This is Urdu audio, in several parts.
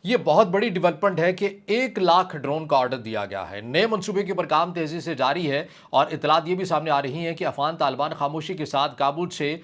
یہ بہت بڑی ڈیولپمنٹ ہے کہ 1 لاکھ ڈرون کا آرڈر دیا گیا ہے۔ نئے منصوبے کے اوپر کام تیزی سے جاری ہے اور اطلاعات یہ بھی سامنے آ رہی ہیں کہ افغان طالبان خاموشی کے ساتھ کابل سے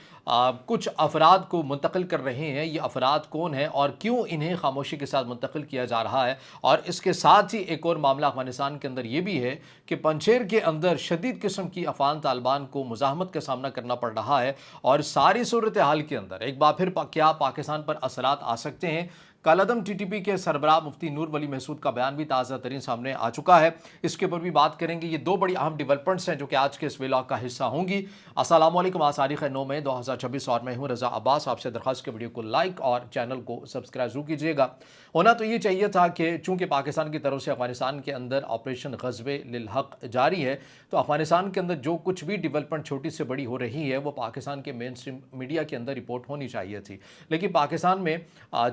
کچھ افراد کو منتقل کر رہے ہیں۔ یہ افراد کون ہیں اور کیوں انہیں خاموشی کے ساتھ منتقل کیا جا رہا ہے؟ اور اس کے ساتھ ہی ایک اور معاملہ افغانستان کے اندر یہ بھی ہے کہ پنجشیر کے اندر شدید قسم کی افغان طالبان کو مزاحمت کا سامنا کرنا پڑ رہا ہے، اور ساری صورتحال کے اندر ایک بار پھر کیا پاکستان پر اثرات آ سکتے ہیں؟ کالعدم ٹی ٹی پی کے سربراہ مفتی نور ولی محسود کا بیان بھی تازہ ترین سامنے آ چکا ہے، اس کے اوپر بھی بات کریں گے۔ یہ دو بڑی اہم ڈیولپمنٹس ہیں جو کہ آج کے اس ویلاگ کا حصہ ہوں گی۔ السلام علیکم، آج تاریخ 9 مئی 2026 اور میں ہوں رضا عباس۔ آپ سے درخواست کے ویڈیو کو لائک اور چینل کو سبسکرائب ضرور کیجیے گا۔ ہونا تو یہ چاہیے تھا کہ چونکہ پاکستان کی طرف سے افغانستان کے اندر آپریشن غزوہ للحق جاری ہے، تو افغانستان کے اندر جو کچھ بھی ڈیولپمنٹ چھوٹی سے بڑی ہو رہی ہے وہ پاکستان کے مین سٹریم میڈیا کے اندر رپورٹ ہونی چاہیے تھی، لیکن پاکستان میں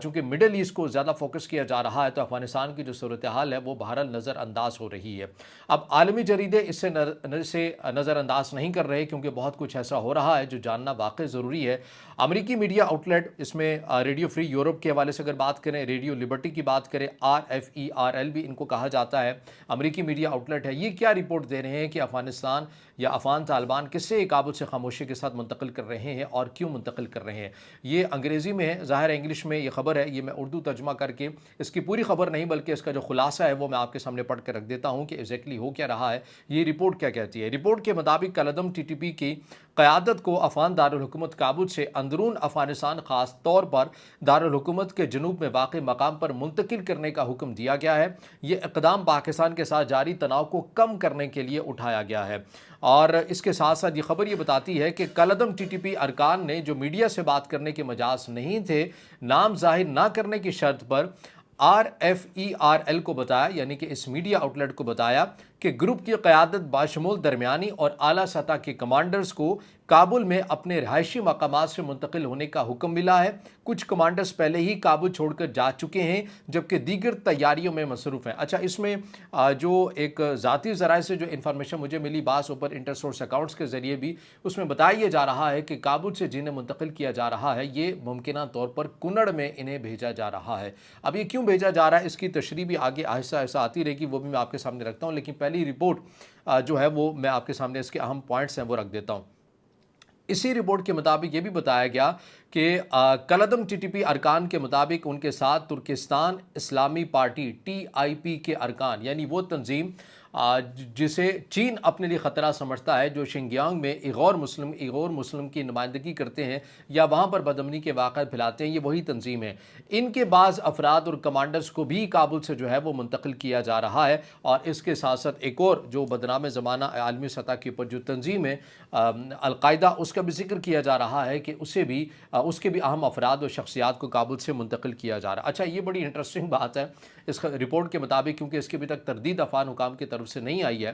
چونکہ مڈل ایسٹ کو زیادہ فوکس کیا جا رہا ہے تو افغانستان کی جو صورتحال ہے وہ بہرحال نظر انداز ہو رہی ہے۔ اب عالمی جریدے اس سے نظر انداز نہیں کر رہے، کیونکہ بہت کچھ ایسا ہو رہا ہے جو جاننا واقعی ضروری ہے۔ امریکی میڈیا آؤٹ لیٹ، اس میں ریڈیو فری یورپ کے حوالے سے اگر بات کریں، ریڈیو لبرٹی کی بات کریں، RFE/RL بھی ان کو کہا جاتا ہے، امریکی میڈیا آؤٹ لیٹ ہے، یہ کیا رپورٹ دے رہے ہیں کہ افغانستان یا افغان طالبان کس سے کابل سے خاموشی کے ساتھ منتقل کر رہے ہیں اور کیوں منتقل کر رہے ہیں؟ یہ انگریزی میں ہے، ظاہر ہے انگلش میں یہ خبر ہے، یہ میں اردو ترجمہ کر کے اس کی پوری خبر نہیں بلکہ اس کا جو خلاصہ ہے وہ میں آپ کے سامنے پڑھ کر رکھ دیتا ہوں کہ ایگزیکٹلی ہو کیا رہا ہے، یہ رپورٹ کیا کہتی ہے۔ رپورٹ کے مطابق کالعدم ٹی ٹی پی کی قیادت کو افغان دارالحکومت کابل سے اندرون افغانستان، خاص طور پر دارالحکومت کے جنوب میں واقع مقام پر منتقل کرنے کا حکم دیا گیا ہے۔ یہ اقدام پاکستان کے ساتھ جاری تناؤ کو کم کرنے کے لیے اٹھایا گیا ہے، اور اس کے ساتھ ساتھ یہ خبر یہ بتاتی ہے کہ کالعدم ٹی ٹی پی ارکان نے جو میڈیا سے بات کرنے کے مجاز نہیں تھے، نام ظاہر نہ کرنے کی شرط پر RFE/RL کو بتایا، یعنی کہ اس میڈیا آؤٹ لیٹ کو بتایا کہ گروپ کی قیادت باشمول درمیانی اور اعلیٰ سطح کے کمانڈرز کو کابل میں اپنے رہائشی مقامات سے منتقل ہونے کا حکم ملا ہے۔ کچھ کمانڈرز پہلے ہی کابل چھوڑ کر جا چکے ہیں، جبکہ دیگر تیاریوں میں مصروف ہیں۔ اچھا، اس میں جو ایک ذاتی ذرائع سے جو انفارمیشن مجھے ملی، بعض اوپر انٹر سورس اکاؤنٹس کے ذریعے بھی، اس میں بتایا یہ جا رہا ہے کہ کابل سے جنہیں منتقل کیا جا رہا ہے یہ ممکنہ طور پر کنڑ میں انہیں بھیجا جا رہا ہے۔ اب یہ کیوں بھیجا جا رہا ہے، اس کی تشریح بھی آگے آہستہ آہستہ آتی رہے گی، وہ بھی میں آپ کے سامنے رکھتا ہوں، لیکن پہلی رپورٹ جو ہے وہ میں آپ کے سامنے اس کے اہم پوائنٹس ہیں وہ رکھ دیتا ہوں۔ اسی رپورٹ کے مطابق یہ بھی بتایا گیا کہ کالعدم ٹی ٹی پی ارکان کے مطابق ان کے ساتھ ترکستان اسلامی پارٹی TIP کے ارکان، یعنی وہ تنظیم جسے چین اپنے لیے خطرہ سمجھتا ہے، جو شنگیانگ میں ایغور مسلم کی نمائندگی کرتے ہیں یا وہاں پر بدامنی کے واقعات پھیلاتے ہیں، یہ وہی تنظیم ہے۔ ان کے بعض افراد اور کمانڈرز کو بھی کابل سے جو ہے وہ منتقل کیا جا رہا ہے، اور اس کے ساتھ ساتھ ایک اور جو بدنام زمانہ عالمی سطح کے اوپر جو تنظیم ہے القاعدہ، اس کا بھی ذکر کیا جا رہا ہے کہ اس کے بھی اہم افراد اور شخصیات کو کابل سے منتقل کیا جا رہا ہے۔ اچھا، یہ بڑی انٹرسٹنگ بات ہے اس رپورٹ کے مطابق، کیونکہ اس کی ابھی تک تردید افغان حکام کی طرف سے نہیں آئی ہے،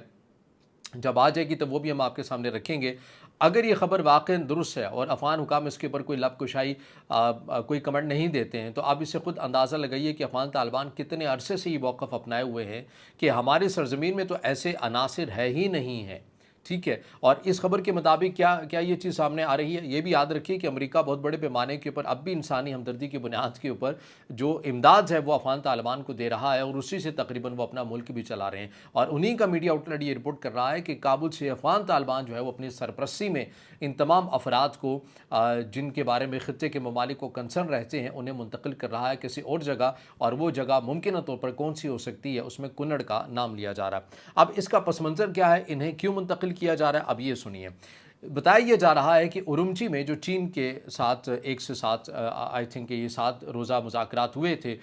جب آ جائے گی تو وہ بھی ہم آپ کے سامنے رکھیں گے۔ اگر یہ خبر واقعی درست ہے اور افغان حکام اس کے اوپر کوئی لب کشائی کوئی کمنٹ نہیں دیتے ہیں، تو آپ اس سے خود اندازہ لگائیے کہ افغان طالبان کتنے عرصے سے یہ موقف اپنائے ہوئے ہیں کہ ہماری سرزمین میں تو ایسے عناصر ہے ہی نہیں ہیں، ٹھیک ہے۔ اور اس خبر کے مطابق کیا یہ چیز سامنے آ رہی ہے؟ یہ بھی یاد رکھیے کہ امریکہ بہت بڑے پیمانے کے اوپر اب بھی انسانی ہمدردی کی بنیاد کے اوپر جو امداد ہے وہ افغان طالبان کو دے رہا ہے، اور اسی سے تقریباً وہ اپنا ملک بھی چلا رہے ہیں، اور انہی کا میڈیا آؤٹ لیٹ یہ رپورٹ کر رہا ہے کہ کابل سے افغان طالبان جو ہے وہ اپنی سرپرستی میں ان تمام افراد کو جن کے بارے میں خطے کے ممالک کو کنسرن رہتے ہیں انہیں منتقل کر رہا ہے کسی اور جگہ، اور وہ جگہ ممکنہ طور پر کون سی ہو سکتی ہے، اس میں کنڑ کا نام لیا جا رہا ہے۔ اب اس کا پس منظر کیا ہے، انہیں کیوں منتقل کیا جا رہا ہے، اب یہ سنیے۔ بتایا یہ جا رہا ہے کہ اورمچی میں جو چین کے ساتھ 1 سے 7 آئی تھنک یہ 7 روزہ مذاکرات ہوئے تھے،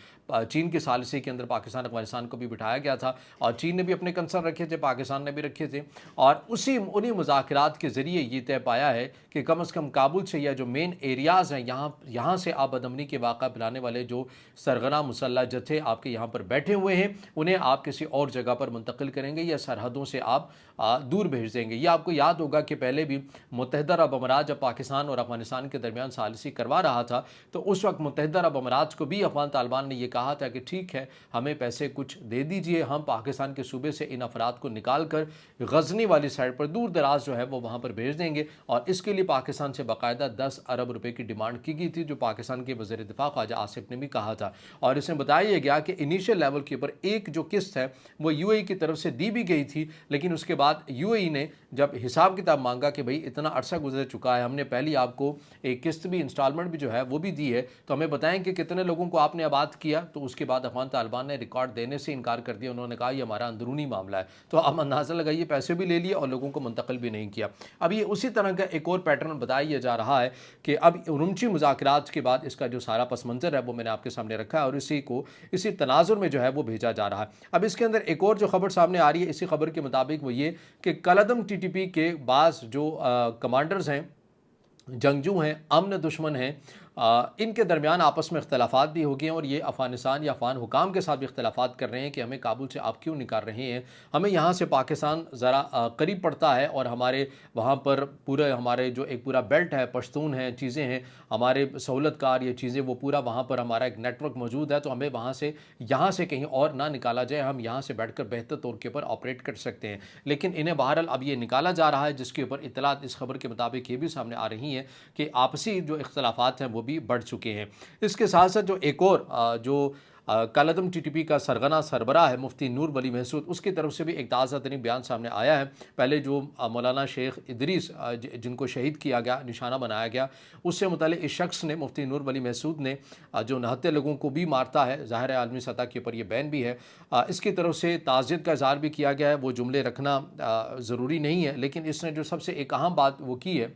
چین کے ثالثی کے اندر پاکستان افغانستان کو بھی بٹھایا گیا تھا، اور چین نے بھی اپنے کنسرن رکھے تھے، پاکستان نے بھی رکھے تھے، اور انہی مذاکرات کے ذریعے یہ طے پایا ہے کہ کم از کم کابل سے یا جو مین ایریاز ہیں یہاں سے آپ بدامنی کے واقعہ پھیلانے والے جو سرغنہ مسلح جتھے آپ کے یہاں پر بیٹھے ہوئے ہیں انہیں آپ کسی اور جگہ پر منتقل کریں گے یا سرحدوں سے آپ دور بھیج دیں گے۔ یہ آپ کو یاد ہوگا کہ پہلے بھی متحدہ عرب امارات جب پاکستان اور افغانستان کے درمیان ثالثی کروا رہا تھا تو اس وقت متحدہ عرب امارات کو بھی افغان طالبان نے یہ کہا تھا کہ ٹھیک ہے ہمیں پیسے کچھ دے دیجئے، ہم پاکستان کے صوبے سے ان افراد کو نکال کر غزنی والی سائڈ پر دور دراز جو ہے وہ وہاں پر بھیج دیں گے، اور اس کے لیے پاکستان سے باقاعدہ 10 ارب روپے کی ڈیمانڈ کی گئی تھی، جو پاکستان کے وزیر دفاع خواجہ آصف نے بھی کہا تھا۔ اور اس میں بتایا گیا کہ انیشیل لیول کے اوپر ایک جو قسط ہے وہ یو اے ای کی طرف سے دی بھی گئی تھی، لیکن اس کے بعد یو اے ای نے جب حساب کتاب مانگا کہ بھئی اتنا عرصہ گزر چکا ہے، ہم نے پہلی آپ کو ایک قسط بھی انسٹالمنٹ بھی جو ہے وہ بھی دی ہے، تو ہمیں بتائیں کہ کتنے لوگوں کو آپ نے آباد کیا، تو اس کے بعد افغان طالبان نے ریکارڈ دینے سے انکار کر دیا، انہوں نے کہا یہ ہمارا اندرونی معاملہ ہے۔ تو اب اندازہ لگائیے پیسے بھی لے لیے اور لوگوں کو منتقل بھی نہیں کیا۔ اب یہ اسی طرح کا ایک اور پیٹرن بتایا جا رہا ہے کہ اب اورمچی مذاکرات کے بعد اس کا جو سارا پس منظر ہے وہ میں نے آپ کے سامنے رکھا ہے، اور اسی تناظر میں جو ہے وہ بھیجا جا رہا ہے۔ اب اس کے اندر ایک اور جو خبر سامنے آ رہی ہے اسی خبر کے مطابق وہ یہ کہ کالعدم ٹی ٹی پی کے بعض جو کمانڈرز ہیں، جنگجو ہیں، امن دشمن ہیں، ان کے درمیان آپس میں اختلافات بھی ہو گئے ہیں، اور یہ افغانستان یا افغان حکام کے ساتھ بھی اختلافات کر رہے ہیں کہ ہمیں کابل سے آپ کیوں نکال رہے ہیں، ہمیں یہاں سے پاکستان ذرا قریب پڑتا ہے، اور ہمارے وہاں پر پورے ہمارے جو ایک پورا بیلٹ ہے، پشتون ہیں، چیزیں ہیں، ہمارے سہولت کار یہ چیزیں وہ پورا وہاں پر ہمارا ایک نیٹ ورک موجود ہے، تو ہمیں وہاں سے یہاں سے کہیں اور نہ نکالا جائے، ہم یہاں سے بیٹھ کر بہتر طور کے اوپر آپریٹ کر سکتے ہیں۔ لیکن انہیں بہرحال اب یہ نکالا جا رہا ہے، جس کے اوپر اطلاعات اس خبر کے مطابق یہ بھی سامنے آ رہی ہیں کہ آپسی جو اختلافات ہیں وہ بھی بڑھ چکے ہیں۔ اس کے ساتھ ساتھ جو ایک اور جو کالعدم ٹی ٹی پی کا سرغنہ سربراہ ہے مفتی نور ولی محسود، اس کی طرف سے بھی ایک تازہ ترین بیان سامنے آیا ہے۔ پہلے جو مولانا شیخ ادریس جن کو شہید کیا گیا، نشانہ بنایا گیا، اس سے متعلق اس شخص نے، مفتی نور ولی محسود نے، جو نہتے لوگوں کو بھی مارتا ہے، ظاہر ہے عالمی سطح کے اوپر یہ بین بھی ہے، اس کی طرف سے تعزیت کا اظہار بھی کیا گیا ہے۔ وہ جملے رکھنا ضروری نہیں ہے، لیکن اس نے جو سب سے ایک اہم بات وہ کی ہے،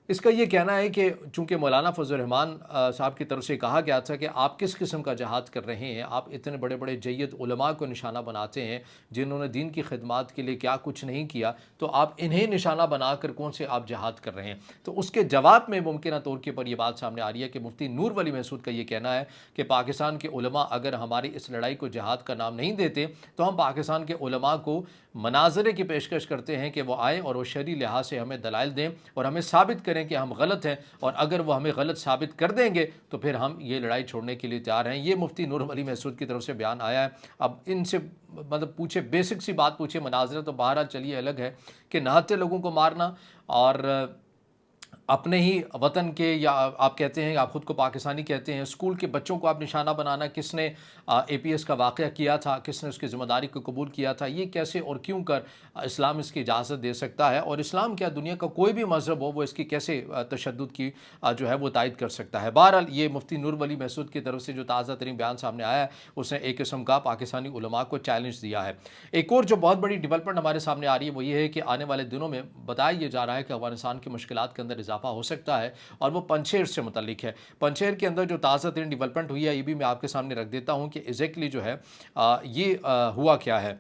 اس کا یہ کہنا ہے کہ چونکہ مولانا فضل الرحمان صاحب کی طرف سے کہا گیا تھا کہ آپ کس قسم کا جہاد کر رہے ہیں، آپ اتنے بڑے بڑے جید علماء کو نشانہ بناتے ہیں جنہوں نے دین کی خدمات کے لیے کیا کچھ نہیں کیا، تو آپ انہیں نشانہ بنا کر کون سے آپ جہاد کر رہے ہیں۔ تو اس کے جواب میں ممکنہ طور کے پر یہ بات سامنے آ رہی ہے کہ مفتی نور ولی محسود کا یہ کہنا ہے کہ پاکستان کے علماء اگر ہماری اس لڑائی کو جہاد کا نام نہیں دیتے تو ہم پاکستان کے علماء کو مناظرے کی پیشکش کرتے ہیں کہ وہ آئیں اور وہ شرعی لحاظ سے ہمیں دلائل دیں اور ہمیں ثابت کریں کہ ہم غلط ہیں، اور اگر وہ ہمیں غلط ثابت کر دیں گے تو پھر ہم یہ لڑائی چھوڑنے کے لیے تیار ہیں۔ یہ مفتی نور ولی محسود کی طرف سے بیان آیا ہے۔ اب ان سے مطلب پوچھے، بیسک سی بات پوچھے، مناظرہ تو بہرحال چلیے الگ ہے کہ نہتے لوگوں کو مارنا اور اپنے ہی وطن کے، یا آپ کہتے ہیں آپ خود کو پاکستانی کہتے ہیں، اسکول کے بچوں کو آپ نشانہ بنانا، کس نے اے پی ایس کا واقعہ کیا تھا، کس نے اس کی ذمہ داری کو قبول کیا تھا، یہ کیسے اور کیوں کر اسلام اس کی اجازت دے سکتا ہے، اور اسلام کیا دنیا کا کوئی بھی مذہب ہو وہ اس کی کیسے تشدد کی جو ہے وہ تائید کر سکتا ہے۔ بہرحال یہ مفتی نور ولی محسود کی طرف سے جو تازہ ترین بیان سامنے آیا ہے، اس نے ایک قسم کا پاکستانی علماء کو چیلنج دیا ہے۔ ایک اور جو بہت بڑی ڈیولپمنٹ ہمارے سامنے آ رہی ہے وہ یہ ہے کہ آنے والے دنوں میں بتایا یہ جا رہا ہے کہ افغانستان کی مشکلات کے اندر اضافہ ہو سکتا ہے، اور وہ پنچیر سے متعلق ہے۔ پنچیر کے اندر جو تازہ ترین ڈیولپمنٹ ہوئی ہے یہ بھی میں آپ کے سامنے رکھ دیتا ہوں کہ ایگزیکٹلی جو ہے یہ ہوا کیا ہے۔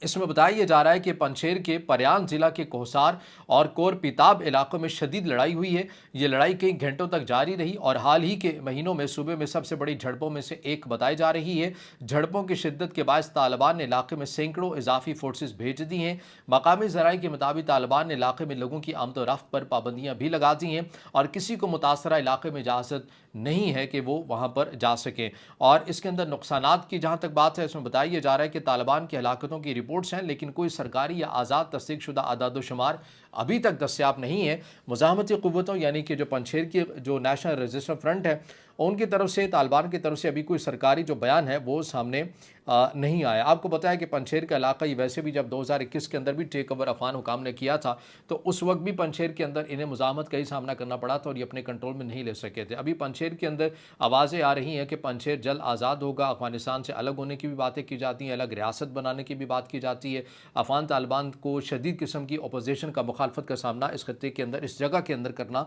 اس میں بتایا یہ جا رہا ہے کہ پنچیر کے پریان ضلع کے کوہسار اور کور پیتاب علاقوں میں شدید لڑائی ہوئی ہے۔ یہ لڑائی کئی گھنٹوں تک جاری رہی اور حال ہی کے مہینوں میں صوبے میں سب سے بڑی جھڑپوں میں سے ایک بتائی جا رہی ہے۔ جھڑپوں کی شدت کے باعث طالبان نے علاقے میں سینکڑوں اضافی فورسز بھیج دی ہیں۔ مقامی ذرائع کے مطابق طالبان نے علاقے میں لوگوں کی آمد و رفت پر پابندیاں بھی لگا دی ہیں، اور کسی کو متاثرہ علاقے میں اجازت نہیں ہے کہ وہ وہاں پر جا سکیں۔ اور اس کے اندر نقصانات کی جہاں تک بات ہے، اس میں بتایا جا رہا ہے کہ طالبان کی ہلاکتوں کی رپورٹس ہیں، لیکن کوئی سرکاری یا آزاد تصدیق شدہ اعداد و شمار ابھی تک دستیاب نہیں ہے۔ مزاحمتی قوتوں یعنی کہ جو پنچیر کی جو نیشنل ریزسٹنس فرنٹ ہے ان کی طرف سے، طالبان کی طرف سے ابھی کوئی سرکاری جو بیان ہے وہ سامنے نہیں آیا۔ آپ کو بتایا کہ پنچیر کا علاقہ یہ ویسے بھی جب 2021 کے اندر بھی ٹیک اوور افغان حکام نے کیا تھا تو اس وقت بھی پنچیر کے اندر انہیں مزاحمت کا ہی سامنا کرنا پڑا تھا اور یہ اپنے کنٹرول میں نہیں لے سکے تھے۔ ابھی پنچیر کے اندر آوازیں آ رہی ہیں کہ پنچیر جلد آزاد ہوگا، افغانستان سے الگ ہونے کی بھی باتیں کی جاتی ہیں، الگ ریاست بنانے کی بھی بات کی جاتی ہے۔ افغان طالبان کو شدید قسم کی اپوزیشن کا، مخالفت کا سامنا اس خطے کے اندر، اس جگہ کے اندر کرنا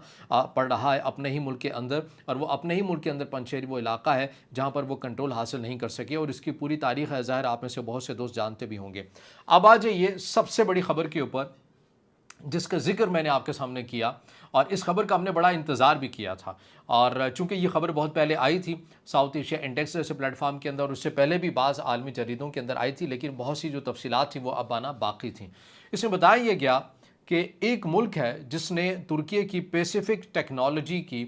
پڑ رہا ہے اپنے ہی ملک کے اندر، اور وہ اپنے ہی ملک کے اندر پنچیر وہ علاقہ ہے جہاں پر وہ کنٹرول حاصل نہیں کر سکے، اور اس کی پوری تاریخ ہے، ظاہر آپ میں سے بہت سے دوست جانتے بھی ہوں گے۔ اب آج یہ سب سے بڑی خبر کے اوپر جس کا ذکر میں نے آپ کے سامنے کیا، اور اس خبر کا ہم نے بڑا انتظار بھی کیا تھا، اور چونکہ یہ خبر بہت پہلے آئی تھی ساؤتھ ایشیا انڈیکس جیسے پلیٹ فارم کے اندر، اور اس سے پہلے بھی بعض عالمی جریدوں کے اندر آئی تھی، لیکن بہت سی جو تفصیلات تھیں وہ اب آنا باقی تھیں۔ اس میں بتایا یہ گیا کہ ایک ملک ہے جس نے ترکی کی پیسیفک ٹیکنالوجی کی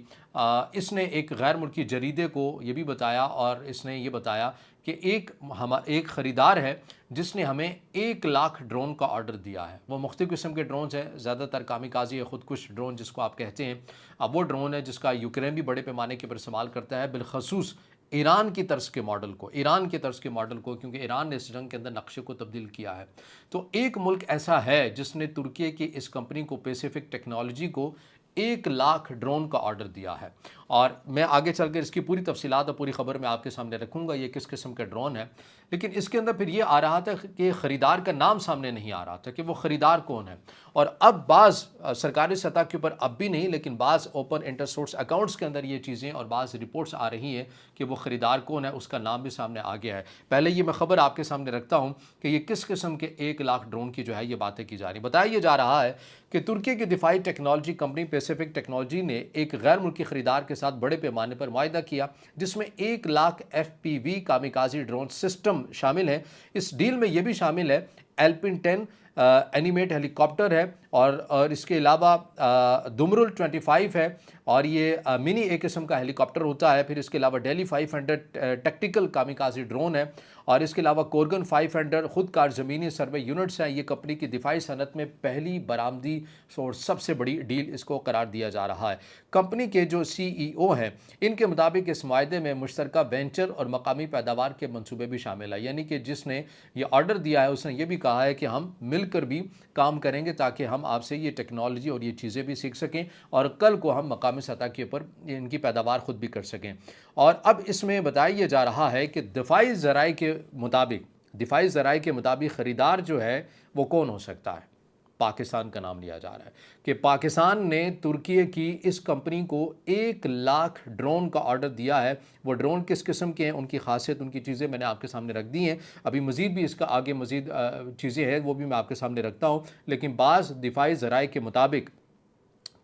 اس نے ایک غیر ملکی جریدے کو یہ بھی بتایا اور اس نے یہ بتایا کہ ایک خریدار ہے جس نے ہمیں 1,00,000 ڈرون کا آرڈر دیا ہے۔ وہ مختلف قسم کے ڈرونز ہیں، زیادہ تر کامیکازی یا خودکش ڈرون جس کو آپ کہتے ہیں، اب وہ ڈرون ہے جس کا یوکرین بھی بڑے پیمانے کے پر استعمال کرتا ہے، بالخصوص ایران کی طرز کے ماڈل کو، کیونکہ ایران نے اس جنگ کے اندر نقشے کو تبدیل کیا ہے۔ تو ایک ملک ایسا ہے جس نے ترکی کی اس کمپنی کو پیسیفک ٹیکنالوجی کو 1,00,000 ڈرون کا آرڈر دیا ہے، اور میں آگے چل کر اس کی پوری تفصیلات اور پوری خبر میں آپ کے سامنے رکھوں گا یہ کس قسم کا ڈرون ہے۔ لیکن اس کے اندر پھر یہ آ رہا تھا کہ خریدار کا نام سامنے نہیں آ رہا تھا کہ وہ خریدار کون ہے، اور اب بعض سرکاری سطح کے اوپر اب بھی نہیں، لیکن بعض اوپن انٹر سورس اکاؤنٹس کے اندر یہ چیزیں اور بعض رپورٹس آ رہی ہیں کہ وہ خریدار کون ہے، اس کا نام بھی سامنے آ گیا ہے۔ پہلے یہ میں خبر آپ کے سامنے رکھتا ہوں کہ یہ کس قسم کے 1,00,000 ڈرون کی جو ہے یہ باتیں کی جا رہی ہیں۔ بتایا یہ جا رہا ہے کہ ترکی کی دفاعی ٹیکنالوجی کمپنی پیسیفک ٹیکنالوجی نے ایک غیر ملکی خریدار کے ساتھ بڑے پیمانے پر معاہدہ کیا جس میں 1,00,000 FPV کامیکازی ڈرون سسٹم شامل ہیں۔ اس ڈیل میں یہ بھی شامل ہے ایلپن 10 اینیمیٹ ہیلی کاپٹر ہے، اور اس کے علاوہ دمرل 25 ہے، اور یہ منی ایک قسم کا ہیلی کاپٹر ہوتا ہے۔ پھر اس کے علاوہ ڈیلی 500 ٹیکٹیکل کامیکازی ڈرون ہے، اور اس کے علاوہ کورگن 500 خود کار زمینی سروے یونٹس ہیں۔ یہ کمپنی کی دفاعی صنعت میں پہلی برآمدی اور سب سے بڑی ڈیل اس کو قرار دیا جا رہا ہے۔ کمپنی کے جو CEO ہیں ان کے مطابق اس معاہدے میں مشترکہ وینچر اور مقامی پیداوار کے منصوبے بھی شامل ہیں، یعنی کہ جس نے یہ آرڈر دیا ہے اس نے یہ بھی کہا ہے کہ ہم مل کر بھی کام کریں گے تاکہ ہم آپ سے یہ ٹیکنالوجی اور یہ چیزیں بھی سیکھ سکیں، اور کل کو ہم مقامی سطح کے اوپر ان کی پیداوار خود بھی کر سکیں۔ اور اب اس میں بتایا جا رہا ہے کہ دفاعی ذرائع کے مطابق خریدار جو ہے وہ کون ہو سکتا ہے؟ پاکستان کا نام لیا جا رہا ہے کہ پاکستان نے ترکی کی اس کمپنی کو 1,00,000 ڈرون کا آرڈر دیا ہے۔ وہ ڈرون کس قسم کے ہیں، ان کی خاصیت، ان کی چیزیں میں نے آپ کے سامنے رکھ دی ہیں۔ ابھی مزید بھی اس کا آگے مزید چیزیں ہیں وہ بھی میں آپ کے سامنے رکھتا ہوں، لیکن بعض دفاعی ذرائع کے مطابق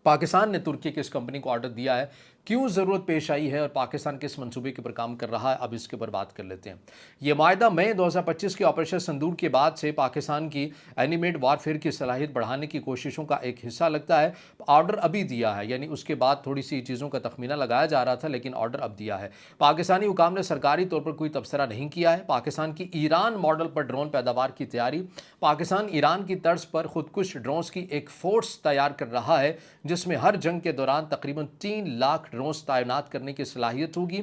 پاکستان نے ترکی کی اس کمپنی کو آرڈر دیا ہے۔ کیوں ضرورت پیش آئی ہے اور پاکستان کس منصوبے کے پر کام کر رہا ہے، اب اس کے پر بات کر لیتے ہیں۔ یہ معاہدہ مئی 2025 کے آپریشن سندور کے بعد سے پاکستان کی اینیمیٹ وارفیئر کی صلاحیت بڑھانے کی کوششوں کا ایک حصہ لگتا ہے۔ آرڈر ابھی دیا ہے، یعنی اس کے بعد تھوڑی سی چیزوں کا تخمینہ لگایا جا رہا تھا، لیکن آرڈر اب دیا ہے۔ پاکستانی حکام نے سرکاری طور پر کوئی تبصرہ نہیں کیا ہے۔ پاکستان کی ایران ماڈل پر ڈرون پیداوار کی تیاری۔ پاکستان ایران کی طرز پر خودکش ڈرونز کی ایک فورس تیار کر رہا ہے جس میں ہر جنگ کے دوران تقریباً 3,00,000 ڈرونز تعینات کرنے کی صلاحیت ہوگی۔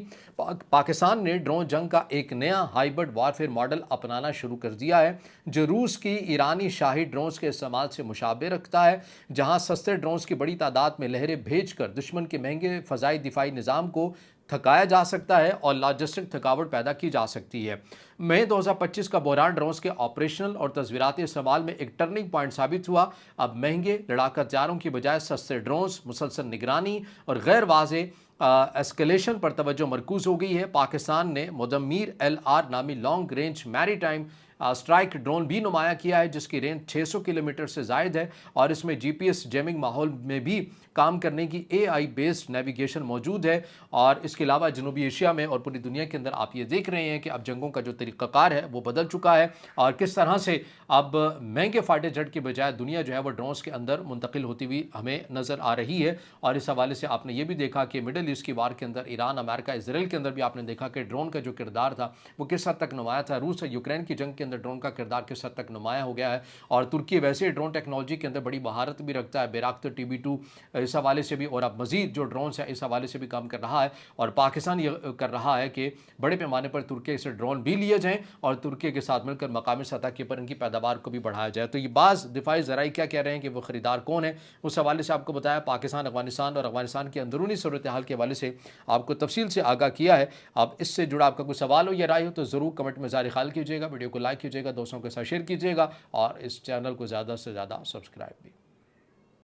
پاکستان نے ڈرون جنگ کا ایک نیا ہائبرڈ وارفیئر ماڈل اپنانا شروع کر دیا ہے جو روس کی ایرانی شاہی ڈرونز کے استعمال سے مشابہ رکھتا ہے، جہاں سستے ڈرونز کی بڑی تعداد میں لہریں بھیج کر دشمن کے مہنگے فضائی دفاعی نظام کو تھکایا جا سکتا ہے اور لاجسٹک تھکاوٹ پیدا کی جا سکتی ہے۔ مئی 2025 کا بحران ڈرونز کے آپریشنل اور تصویراتی استعمال میں ایک ٹرننگ پوائنٹ ثابت ہوا۔ اب مہنگے لڑاکا ہتھیاروں کی بجائے سستے ڈرونز، مسلسل نگرانی اور غیر واضح اسکیلیشن پر توجہ مرکوز ہو گئی ہے۔ پاکستان نے مدمر LR نامی لانگ رینج میری ٹائم اسٹرائک ڈرون بھی نمایاں کیا ہے جس کی رینج 600 کلومیٹر سے زائد ہے، اور اس میں GPS جیمنگ ماحول میں بھی کام کرنے کی AI بیسڈ نیویگیشن موجود ہے۔ اور اس کے علاوہ جنوبی ایشیا میں اور پوری دنیا کے اندر آپ یہ دیکھ رہے ہیں کہ اب جنگوں کا جو طریقہ کار ہے وہ بدل چکا ہے، اور کس طرح سے اب مہنگے فائٹر جیٹ کی بجائے دنیا جو ہے وہ ڈرونز کے اندر منتقل ہوتی ہوئی ہمیں نظر آ رہی ہے۔ اور اس حوالے سے آپ نے یہ بھی دیکھا کہ مڈل ایسٹ کی وار کے اندر ایران، امریکہ، اسرائیل کے اندر بھی آپ نے دیکھا کہ ڈرون کا جو کردار تھا وہ کس حد تک نمایاں تھا۔ روس اور یوکرین کی جنگ کے اندر ڈرون کا کردار کس حد تک نمایاں ہو گیا ہے، اور ترکی ویسے ڈرون ٹیکنالوجی کے اندر بڑی مہارت بھی رکھتا ہے۔ بیراکتر TB2 اس حوالے سے بھی، اور اب مزید جو ڈرونز ہیں اس حوالے سے بھی کام کر رہا ہے، اور پاکستان یہ کر رہا ہے کہ بڑے پیمانے پر ترکی سے ڈرون بھی لیے جائیں اور ترکی کے ساتھ مل کر مقامی سطح کے پر ان کی پیداوار کو بھی بڑھایا جائے۔ تو یہ بعض دفاعی ذرائع کیا کہہ رہے ہیں کہ وہ خریدار کون ہے، اس حوالے سے آپ کو بتایا۔ پاکستان، افغانستان اور افغانستان کی اندرونی صورتحال کے حوالے سے آپ کو تفصیل سے آگاہ کیا ہے۔ اب اس سے جڑا آپ کا کوئی سوال ہو یا رائے ہو تو ضرور کمنٹ میں ظاہر خیال کیجیے گا، ویڈیو کو لائک کیجیے گا، دوستوں کے ساتھ شیئر کیجیے گا، اور اس چینل کو زیادہ سے زیادہ سبسکرائب بھی